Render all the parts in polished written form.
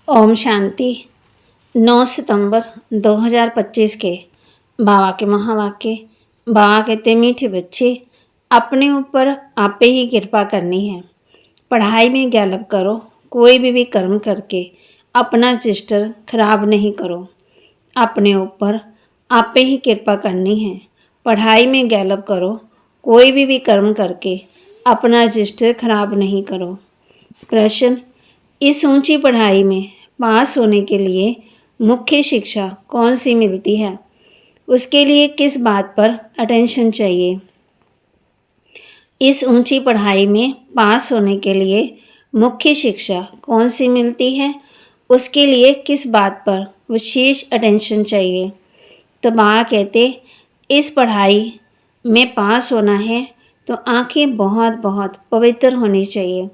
ओम शांति। 9 सितंबर 2025 के बाबा के महावाक्य। बाबा कहते मीठे बच्चे, अपने ऊपर आपे ही कृपा करनी है। पढ़ाई में गैलब करो, कोई भी कर्म करके अपना रजिस्टर खराब नहीं करो। अपने ऊपर आपे ही कृपा करनी है। पढ़ाई में गैलब करो, कोई भी कर्म करके अपना रजिस्टर खराब नहीं करो। प्रश्न, इस ऊंची पढ़ाई में पास होने के लिए मुख्य शिक्षा कौन सी मिलती है? उसके लिए किस बात पर अटेंशन चाहिए? इस ऊंची पढ़ाई में पास होने के लिए मुख्य शिक्षा कौन सी मिलती है? उसके लिए किस बात पर विशेष अटेंशन चाहिए? तो बाबा कहते, इस पढ़ाई में पास होना है तो आँखें बहुत बहुत पवित्र होनी चाहिए,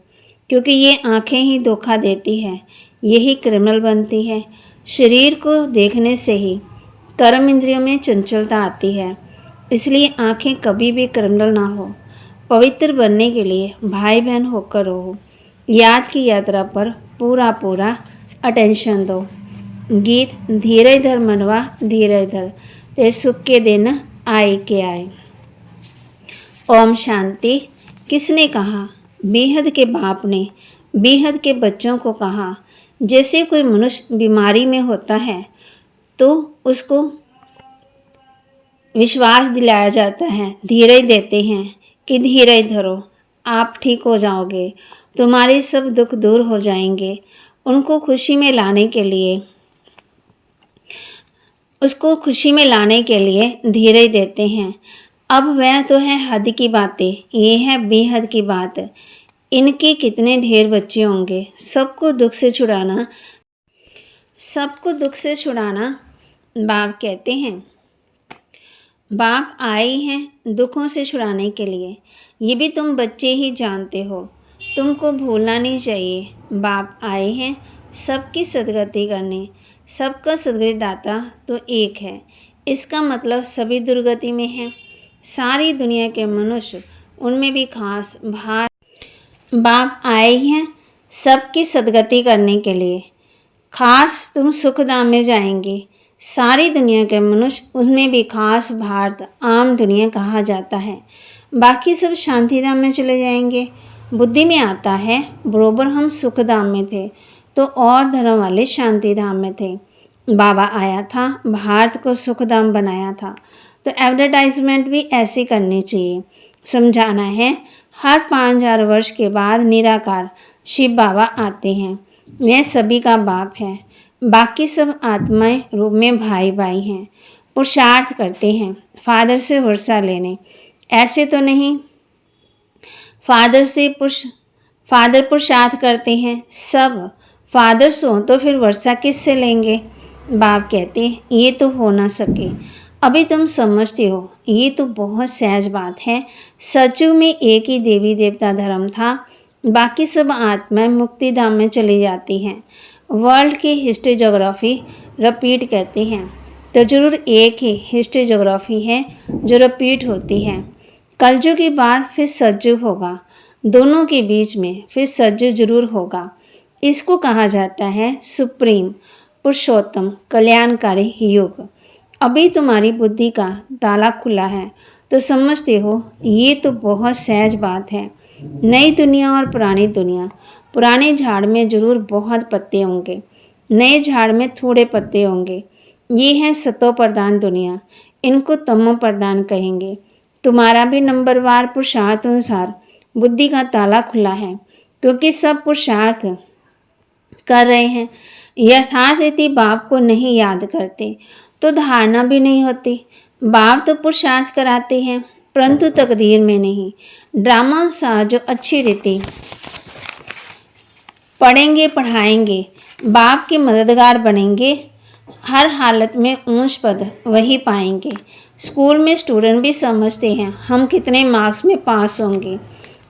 क्योंकि ये आँखें ही धोखा देती है, यही क्रिमिनल बनती है। शरीर को देखने से ही कर्म इंद्रियों में चंचलता आती है, इसलिए आँखें कभी भी क्रिमिनल ना हो। पवित्र बनने के लिए भाई बहन होकर रहो। याद की यात्रा पर पूरा पूरा अटेंशन दो। गीत, धीरे धर मनवा धीरे धर, ते सुख के दिन आए के आए। ओम शांति। किसने कहा? बेहद के बाप ने बेहद के बच्चों को कहा। जैसे कोई मनुष्य बीमारी में होता है तो उसको विश्वास दिलाया जाता है, धीरे देते हैं कि धीरे धरो, आप ठीक हो जाओगे, तुम्हारे सब दुख दूर हो जाएंगे। उनको खुशी में लाने के लिए धीरे देते हैं। अब वह तो है हद की बातें, ये है बेहद की बात। इनके कितने ढेर बच्चे होंगे। सबको दुख से छुड़ाना बाप कहते हैं। बाप आए हैं दुखों से छुड़ाने के लिए, ये भी तुम बच्चे ही जानते हो, तुमको भूलना नहीं चाहिए। बाप आए हैं सबकी सदगति करने। सबका सदगति दाता तो एक है, इसका मतलब सभी दुर्गति में हैं। सारी दुनिया के मनुष्य, उनमें भी खास भार। बाप आए हैं सबकी सदगति करने के लिए, खास तुम सुखधाम में जाएंगे। सारी दुनिया के मनुष्य, उसमें भी खास भारत आम दुनिया कहा जाता है, बाकी सब शांतिधाम में चले जाएंगे। बुद्धि में आता है बरोबर हम सुखधाम में थे तो और धर्म वाले शांतिधाम में थे। बाबा आया था, भारत को सुखधाम बनाया था, तो एडवर्टाइजमेंट भी ऐसी करनी चाहिए। समझाना है, हर 5000 वर्ष के बाद निराकार शिव बाबा आते हैं। वह सभी का बाप है, बाकी सब आत्माएं रूप में भाई भाई हैं। पुरुषार्थ करते हैं फादर से वर्षा लेने, ऐसे तो नहीं। फादर पुरुषार्थ करते हैं, सब फादर सो तो फिर वर्षा किससे लेंगे? बाप कहते हैं ये तो हो ना सके। अभी तुम समझते हो, ये तो बहुत सहज बात है। सचमुच में एक ही देवी देवता धर्म था, बाकी सब आत्माएं मुक्ति धाम में चली जाती हैं। वर्ल्ड की हिस्ट्री ज्योग्राफी रिपीट कहते हैं, तो जरूर एक ही हिस्ट्री ज्योग्राफी है जो रिपीट होती है। कलयुग के बाद फिर सतयुग होगा, दोनों के बीच में फिर सतयुग जरूर होगा। इसको कहा जाता है सुप्रीम पुरुषोत्तम कल्याणकारी युग। अभी तुम्हारी बुद्धि का ताला खुला है तो समझते हो, ये तो बहुत सहज बात है। नई दुनिया और पुरानी दुनिया, पुराने झाड़ में जरूर बहुत पत्ते होंगे, नए झाड़ में थोड़े पत्ते होंगे। ये है सतो प्रधान दुनिया, इनको तमो प्रधान कहेंगे। तुम्हारा भी नंबरवार पुरुषार्थ अनुसार बुद्धि का ताला खुला है, क्योंकि सब पुरुषार्थ कर रहे हैं। यथास्थिति बाप को नहीं याद करते तो धारणा भी नहीं होती। बाप तो पुरुषार्थ कराते हैं, परंतु तकदीर में नहीं। ड्रामा सा जो अच्छी रीति पढ़ेंगे पढ़ाएंगे, बाप के मददगार बनेंगे, हर हालत में ऊंच पद वही पाएंगे। स्कूल में स्टूडेंट भी समझते हैं हम कितने मार्क्स में पास होंगे।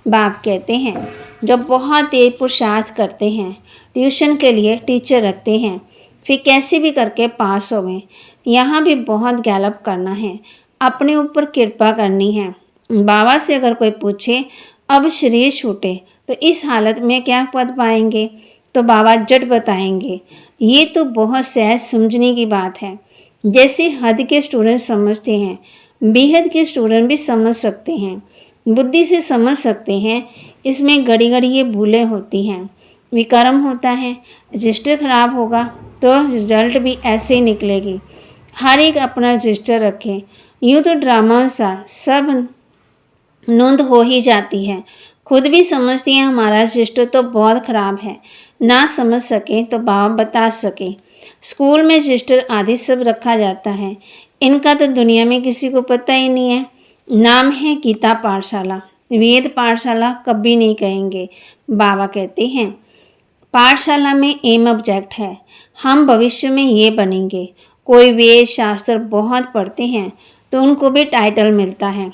बाप कहते हैं जब बहुत तेज पुरुषार्थ करते हैं, ट्यूशन के लिए टीचर रखते हैं, फिर कैसे भी करके पास हो गए। यहाँ भी बहुत गैलप करना है, अपने ऊपर कृपा करनी है। बाबा से अगर कोई पूछे अब शरीर छूटे तो इस हालत में क्या पद पाएंगे? तो बाबा जट बताएंगे। ये तो बहुत सहज समझने की बात है। जैसे हद के स्टूडेंट समझते हैं, बेहद के स्टूडेंट भी समझ सकते हैं, बुद्धि से समझ सकते हैं। इसमें घड़ी घड़ी ये भूलें होती हैं, विकर्म होता है। रजिस्टर खराब होगा तो रिजल्ट भी ऐसे ही निकलेगी। हर एक अपना रजिस्टर रखें। यूँ तो ड्रामा सा सब नोंद हो ही जाती है। खुद भी समझती हैं हमारा रजिस्टर तो बहुत ख़राब है। ना समझ सके तो बाबा बता सके। स्कूल में रजिस्टर आदि सब रखा जाता है। इनका तो दुनिया में किसी को पता ही नहीं है। नाम है गीता पाठशाला, वेद पाठशाला कभी नहीं कहेंगे। बाबा कहते हैं पाठशाला में एम ऑब्जेक्ट है, हम भविष्य में ये बनेंगे। कोई वेद शास्त्र बहुत पढ़ते हैं तो उनको भी टाइटल मिलता है,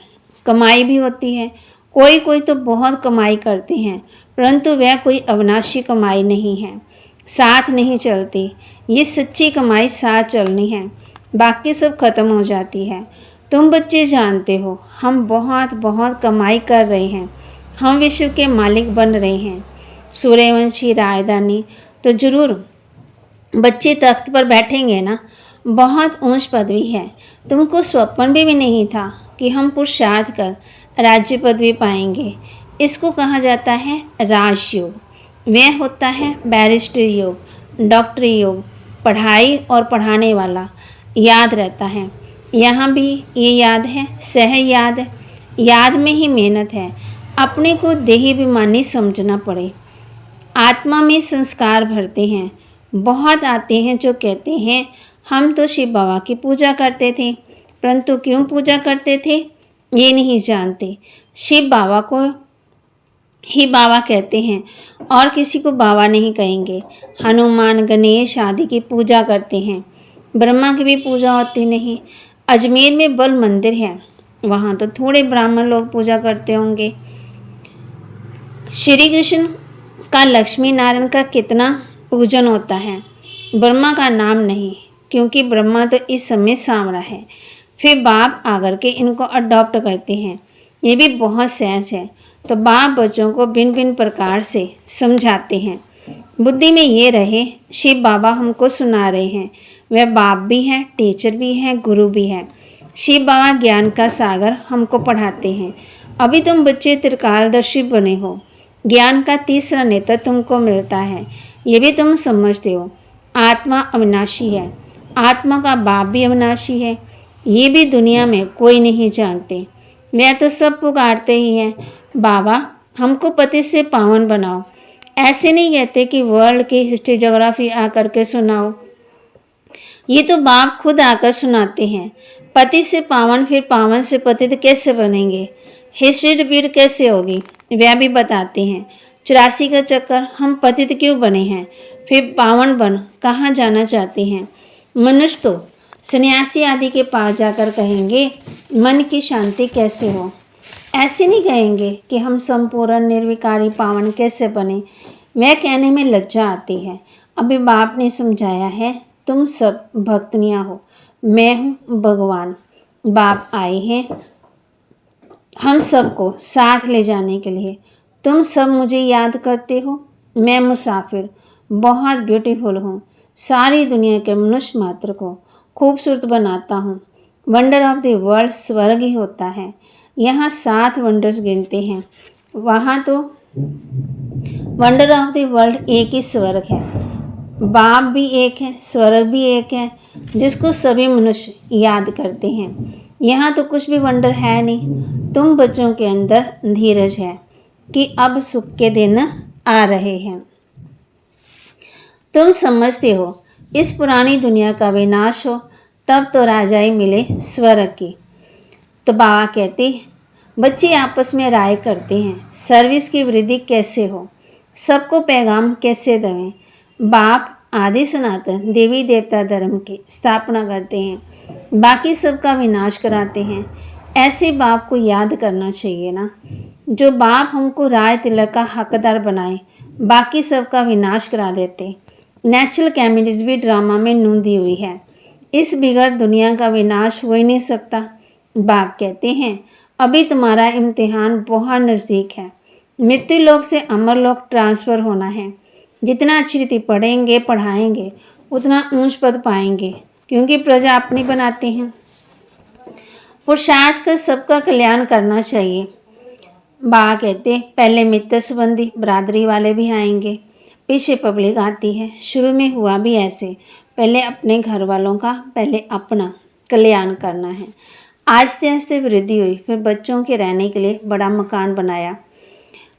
कमाई भी होती है। कोई कोई तो बहुत कमाई करते हैं, परंतु वह कोई अविनाशी कमाई नहीं है, साथ नहीं चलती। ये सच्ची कमाई साथ चलनी है, बाकी सब खत्म हो जाती है। तुम बच्चे जानते हो हम बहुत बहुत कमाई कर रहे हैं, हम विश्व के मालिक बन रहे हैं, सूर्यवंशी राजधानी। तो जरूर बच्चे तख्त पर बैठेंगे ना, बहुत ऊंच पदवी है। तुमको स्वप्न भी नहीं था कि हम पुरुषार्थ कर राज्य पदवी पाएंगे। इसको कहा जाता है राजयोग। वह होता है बैरिस्टर योग, डॉक्टरी योग, पढ़ाई और पढ़ाने वाला याद रहता है। यहाँ भी ये याद है, सह याद है, याद में ही मेहनत है। अपने को देही अभिमानी समझना पड़े। आत्मा में संस्कार भरते हैं। बहुत आते हैं जो कहते हैं हम तो शिव बाबा की पूजा करते थे, परंतु क्यों पूजा करते थे ये नहीं जानते। शिव बाबा को ही बाबा कहते हैं और किसी को बाबा नहीं कहेंगे। हनुमान गणेश आदि की पूजा करते हैं, ब्रह्मा की भी पूजा होती नहीं। अजमेर में बल मंदिर है, वहाँ तो थोड़े ब्राह्मण लोग पूजा करते होंगे। श्री कृष्ण का लक्ष्मी नारायण का कितना पूजन होता है, ब्रह्मा का नाम नहीं, क्योंकि ब्रह्मा तो इस समय सांवरा है। फिर बाप आकर के इनको अडॉप्ट करते हैं। ये भी बहुत सहज है। तो बाप बच्चों को भिन्न भिन्न प्रकार से समझाते हैं। बुद्धि में ये रहे शिव बाबा हमको सुना रहे हैं। वह बाप भी हैं, टीचर भी हैं, गुरु भी हैं। शिव बाबा ज्ञान का सागर हमको पढ़ाते हैं। अभी तुम बच्चे त्रिकालदर्शी बने हो, ज्ञान का तीसरा नेत्र तुमको मिलता है। ये भी तुम समझते हो आत्मा अविनाशी है, आत्मा का बाप भी अविनाशी है। ये भी दुनिया में कोई नहीं जानते। वह तो सब पुकारते ही हैं बाबा हमको पति से पावन बनाओ। ऐसे नहीं कहते कि वर्ल्ड की हिस्ट्री ज्योग्राफी आकर के सुनाओ। ये तो बाप खुद आकर सुनाते हैं। पति से पावन, फिर पावन से पतित कैसे बनेंगे, हिस्ट्री रिपीट कैसे होगी, वह भी बताते हैं। 84 का चक्कर, हम पतित क्यों बने हैं, फिर पावन बन कहाँ जाना चाहते हैं। मनुष्य तो सन्यासी आदि के पास जाकर कहेंगे मन की शांति कैसे हो। ऐसे नहीं कहेंगे कि हम संपूर्ण निर्विकारी पावन कैसे बने। वह कहने में लज्जा आती है। अभी बाप ने समझाया है तुम सब भक्तनियाँ हो, मैं हूँ भगवान। बाप आए हैं हम सबको साथ ले जाने के लिए। तुम सब मुझे याद करते हो, मैं मुसाफिर बहुत ब्यूटीफुल हूँ। सारी दुनिया के मनुष्य मात्र को खूबसूरत बनाता हूँ। वंडर ऑफ द वर्ल्ड स्वर्ग ही होता है। यहाँ 7 वंडर्स गिनते हैं, वहाँ तो वंडर ऑफ द वर्ल्ड एक ही स्वर्ग है। बाप भी एक है, स्वर्ग भी एक है, जिसको सभी मनुष्य याद करते हैं। यहाँ तो कुछ भी वंडर है नहीं। तुम बच्चों के अंदर धीरज है कि अब सुख के दिन आ रहे हैं। तुम समझते हो इस पुरानी दुनिया का विनाश हो तब तो राजाई मिले स्वर्ग की। तो बाबा कहते बच्चे आपस में राय करते हैं सर्विस की वृद्धि कैसे हो, सबको पैगाम कैसे दें। बाप आदि सनातन देवी देवता धर्म की स्थापना करते हैं, बाकी सबका विनाश कराते हैं। ऐसे बाप को याद करना चाहिए ना, जो बाप हमको राज तिलक का हकदार बनाए, बाकी सबका विनाश करा देते। नेचुरल कैमिटीज भी ड्रामा में नूंदी हुई है। इस बिगड़ दुनिया का विनाश हो ही नहीं सकता। बाप कहते हैं अभी तुम्हारा इम्तिहान बहुत नज़दीक है। मृत्यु लोक से अमर लोक ट्रांसफ़र होना है। जितना अच्छी रीति पढ़ेंगे पढ़ाएंगे उतना ऊंच पद पाएंगे, क्योंकि प्रजा अपनी बनाते हैं। पुरुषार्थ कर सबका कल्याण करना चाहिए। बाबा कहते पहले मित्र संबंधी बरादरी वाले भी आएंगे, पीछे पब्लिक आती है। शुरू में हुआ भी ऐसे, पहले अपने घर वालों का, पहले अपना कल्याण करना है। आस्ते आस्ते वृद्धि हुई, फिर बच्चों के रहने के लिए बड़ा मकान बनाया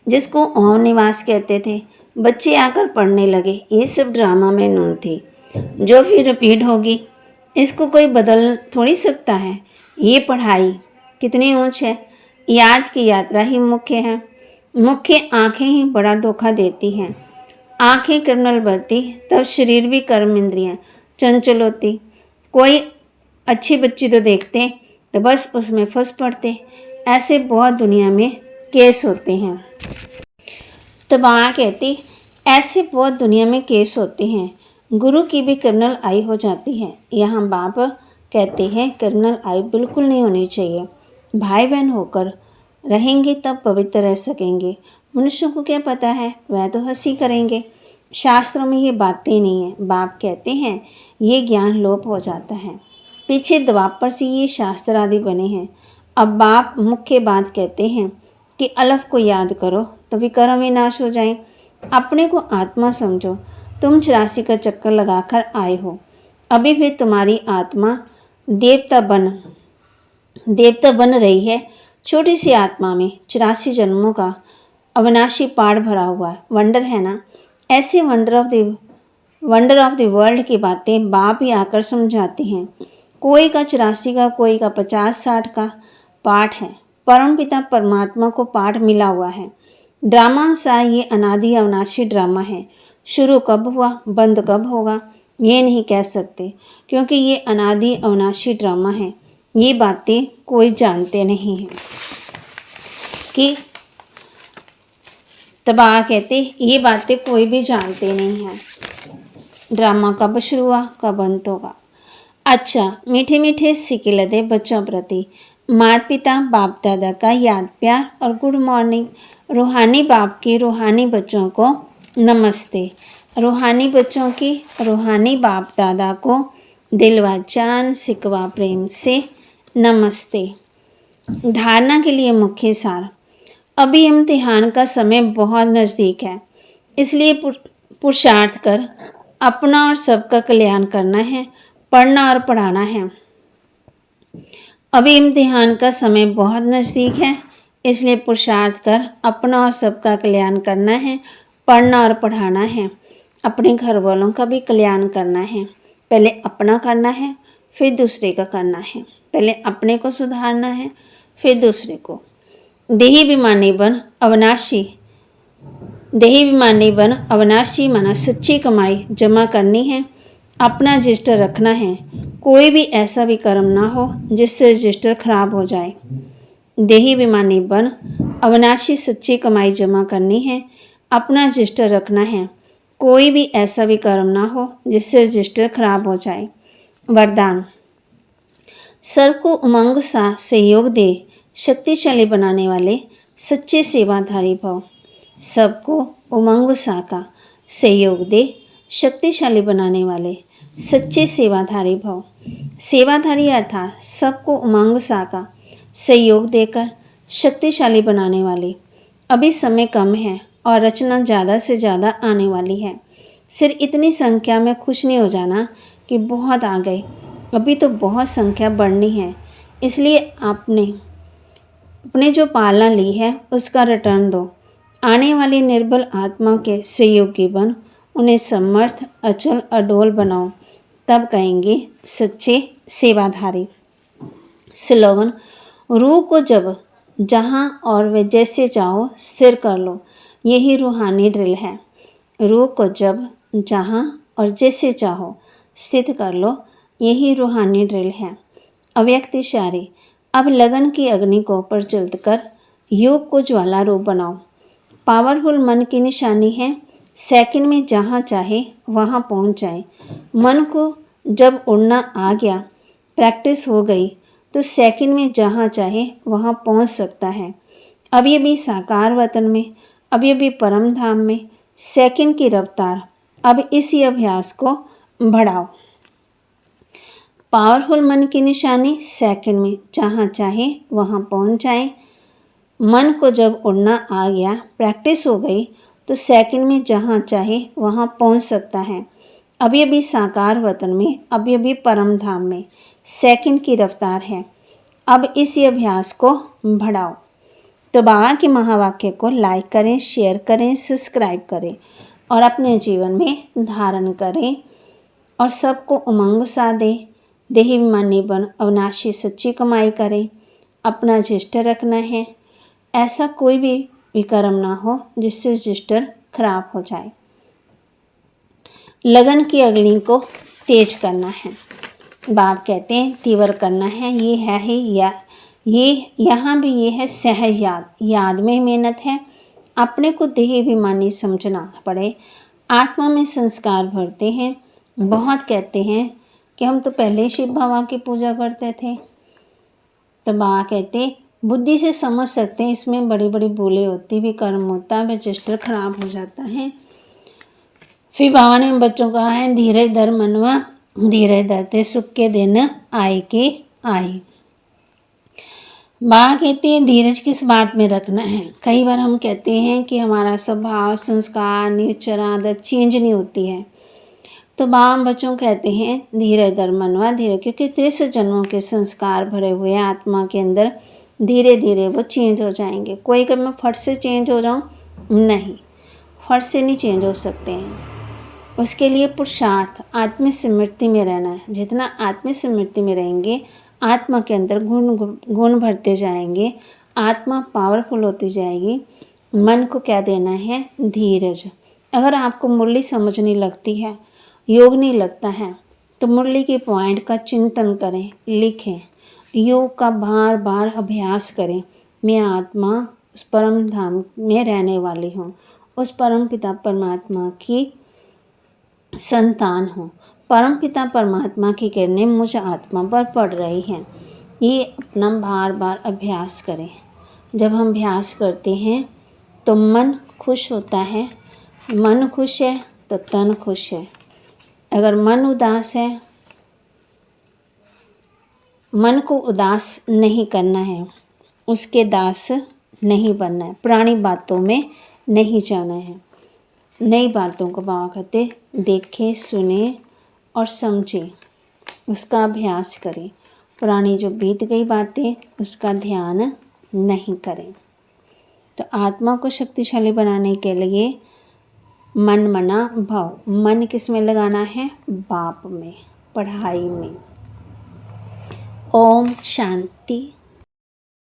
जिसको ओम निवास कहते थे। बच्चे आकर पढ़ने लगे। ये सब ड्रामा में नून थी जो फिर रिपीट होगी। इसको कोई बदल थोड़ी सकता है। ये पढ़ाई कितनी ऊंच है। याद की यात्रा ही मुख्य है। मुख्य आंखें ही बड़ा धोखा देती हैं। आंखें कर्मल बनती तब शरीर भी कर्म इंद्रियाँ चंचल होती। कोई अच्छी बच्ची तो देखते तो बस उसमें फंस पड़ते। ऐसे बहुत दुनिया में केस होते हैं। तो बाबा कहती ऐसे बहुत दुनिया में केस होते हैं। गुरु की भी कर्नल आई हो जाती है। यहाँ बाप कहते हैं कर्नल आई बिल्कुल नहीं होनी चाहिए। भाई बहन होकर रहेंगे तब पवित्र रह सकेंगे। मनुष्यों को क्या पता है, वह तो हंसी करेंगे। शास्त्रों में ये बातें नहीं है। बाप कहते हैं ये ज्ञान लोप हो जाता है। पीछे द्वापर से ये शास्त्र आदि बने हैं। अब बाप मुख्य बात कहते हैं कि अलफ को याद करो तो विकर्म विनाश हो जाए। अपने को आत्मा समझो। तुम 84 का चक्कर लगाकर आए हो। अभी भी तुम्हारी आत्मा देवता बन रही है। छोटी सी आत्मा में 84 जन्मों का अविनाशी पाठ भरा हुआ है। वंडर है ना। ऐसे वंडर ऑफ द वर्ल्ड की बातें बाप ही आकर समझाते हैं। कोई का 84 का, कोई का 50-60 का पाठ है। परमपिता परमात्मा को पाठ मिला हुआ है। ड्रामा सा ये अनादि अविनाशी ड्रामा है। शुरू कब हुआ, बंद कब होगा, ये नहीं कह सकते, क्योंकि ये अनादि अविनाशी ड्रामा है। ये बातें कोई जानते नहीं है कि तबाह कहते ये बातें कोई भी जानते नहीं है। ड्रामा कब शुरू हुआ, कब बंद होगा। अच्छा, मीठे मीठे सिक्के लदे बच्चों प्रति माता पिता बाप दादा का याद प्यार और गुड मॉर्निंग। रूहानी बाप के रूहानी बच्चों को नमस्ते। रूहानी बच्चों की रूहानी बाप दादा को दिल व जान सिकवा प्रेम से नमस्ते। धारणा के लिए मुख्य सार। अभी इम्तिहान का समय बहुत नज़दीक है, इसलिए पुरुषार्थ कर अपना और सबका कल्याण करना है, पढ़ना और पढ़ाना है। अभी इम्तिहान का समय बहुत नज़दीक है, इसलिए पुरुषार्थ कर अपना और सबका कल्याण करना है, पढ़ना और पढ़ाना है। अपने घर वालों का भी कल्याण करना है। पहले अपना करना है, फिर दूसरे का करना है। पहले अपने को सुधारना है, फिर दूसरे को। देही विमानी बन अविनाशी माना सच्ची कमाई जमा करनी है। अपना रजिस्टर रखना है। कोई भी ऐसा भी कर्म ना हो जिससे रजिस्टर खराब हो जाए। देही विमानी बन अविनाशी सच्ची कमाई जमा करनी है। अपना रजिस्टर रखना है। कोई भी ऐसा भी कर्म ना हो जिससे रजिस्टर खराब हो जाए। वरदान। सर को उमंग सा सहयोग दे शक्तिशाली बनाने वाले सच्चे सेवाधारी भव। सबको उमंग सा का सहयोग दे शक्तिशाली बनाने वाले सच्चे सेवाधारी भव। सेवाधारी अर्थात सबको उमंग सा का सहयोग देकर शक्तिशाली बनाने वाले। अभी समय कम है और रचना ज़्यादा से ज़्यादा आने वाली है। सिर्फ इतनी संख्या में खुश नहीं हो जाना कि बहुत आ गए। अभी तो बहुत संख्या बढ़नी है, इसलिए अपने जो पालना ली है उसका रिटर्न दो। आने वाली निर्बल आत्मा के सहयोगी बन उन्हें समर्थ अचल अडोल बनाओ, तब कहेंगे सच्चे सेवाधारी। स्लोगन। रूह को जब जहाँ और वे जैसे चाहो स्थिर कर लो, यही रूहानी ड्रिल है। रूह को जब जहाँ और जैसे चाहो स्थित कर लो, यही रूहानी ड्रिल है। अव्यक्त इशारे। अब लगन की अग्नि को प्रज्वलित कर योग को ज्वाला रूप बनाओ। पावरफुल मन की निशानी है सेकंड में जहाँ चाहे वहाँ पहुँच जाए। मन को जब उड़ना आ गया, प्रैक्टिस हो गई, तो सेकंड में जहाँ चाहे वहाँ पहुँच सकता है। अभी अभी साकार वतन में, अभी अभी परम धाम में सेकंड की रफ्तार। अब इसी अभ्यास को बढ़ाओ। पावरफुल मन की निशानी सेकंड में जहाँ चाहे वहाँ पहुँच जाए। मन को जब उड़ना आ गया, प्रैक्टिस हो गई, तो सेकंड में जहाँ चाहे वहाँ पहुँच सकता है। अभी अभी साकार वतन में, अभी अभी परम धाम में सेकंड की रफ्तार है। अब इसी अभ्यास को बढ़ाओ। तो बाबा के महावाक्य को लाइक करें, शेयर करें, सब्सक्राइब करें और अपने जीवन में धारण करें और सबको उमंग सा दें। देही मानी बन अविनाशी सच्ची कमाई करें। अपना रजिस्टर रखना है। ऐसा कोई भी विकर्म ना हो जिससे रजिस्टर खराब हो जाए। लगन की अग्नि को तेज करना है। बाप कहते हैं तीव्र करना है। ये है ही या ये यहाँ भी ये है सहज याद। याद में मेहनत है। अपने को देही अभिमानी समझना पड़े। आत्मा में संस्कार भरते हैं। बहुत कहते हैं कि हम तो पहले शिव बाबा की पूजा करते थे। तो बाबा कहते बुद्धि से समझ सकते हैं इसमें बड़ी बड़ी भूलें होती भी, कर्म होता है, रजिस्टर खराब हो जाता है। फिर बाबा ने बच्चों को कहा है धीरज धर मनवा, धीरज धरते सुख के दिन आए के आए। बाबा कहते हैं धीरज किस बात में रखना है। कई बार हम कहते हैं कि हमारा स्वभाव, संस्कार, नेचर, आदत चेंज नहीं होती है। तो बाबा बच्चों कहते हैं धीरज धर मनवा, धीरज, क्योंकि 30 जन्मों के संस्कार भरे हुए आत्मा के अंदर धीरे धीरे वो चेंज हो जाएंगे। कोई कभी मैं फट से चेंज हो जाऊँ, नहीं, फट से नहीं चेंज हो सकते हैं। उसके लिए पुरुषार्थ आत्मिक स्मृति में रहना है। जितना आत्मिक स्मृति में रहेंगे, आत्मा के अंदर गुण भरते जाएंगे, आत्मा पावरफुल होती जाएगी। मन को क्या देना है? धीरज। अगर आपको मुरली समझने लगती है, योग नहीं लगता है, तो मुरली के पॉइंट का चिंतन करें, लिखें, योग का बार बार अभ्यास करें। मैं आत्मा उस परम धाम में रहने वाली हूँ, उस परम पिता परमात्मा की संतान हूँ। परमपिता परमात्मा की किरणें मुझ आत्मा पर पड़ रही हैं। ये अपना बार बार अभ्यास करें। जब हम अभ्यास करते हैं तो मन खुश होता है। मन खुश है तो तन खुश है। अगर मन उदास है, मन को उदास नहीं करना है, उसके दास नहीं बनना है, पुरानी बातों में नहीं जाना है। नई बातों को बाबा कहते देखें, सुने और समझें, उसका अभ्यास करें। पुरानी जो बीत गई बातें उसका ध्यान नहीं करें। तो आत्मा को शक्तिशाली बनाने के लिए मन मना भाव। मन किस में लगाना है? बाप में, पढ़ाई में। ओम शांति।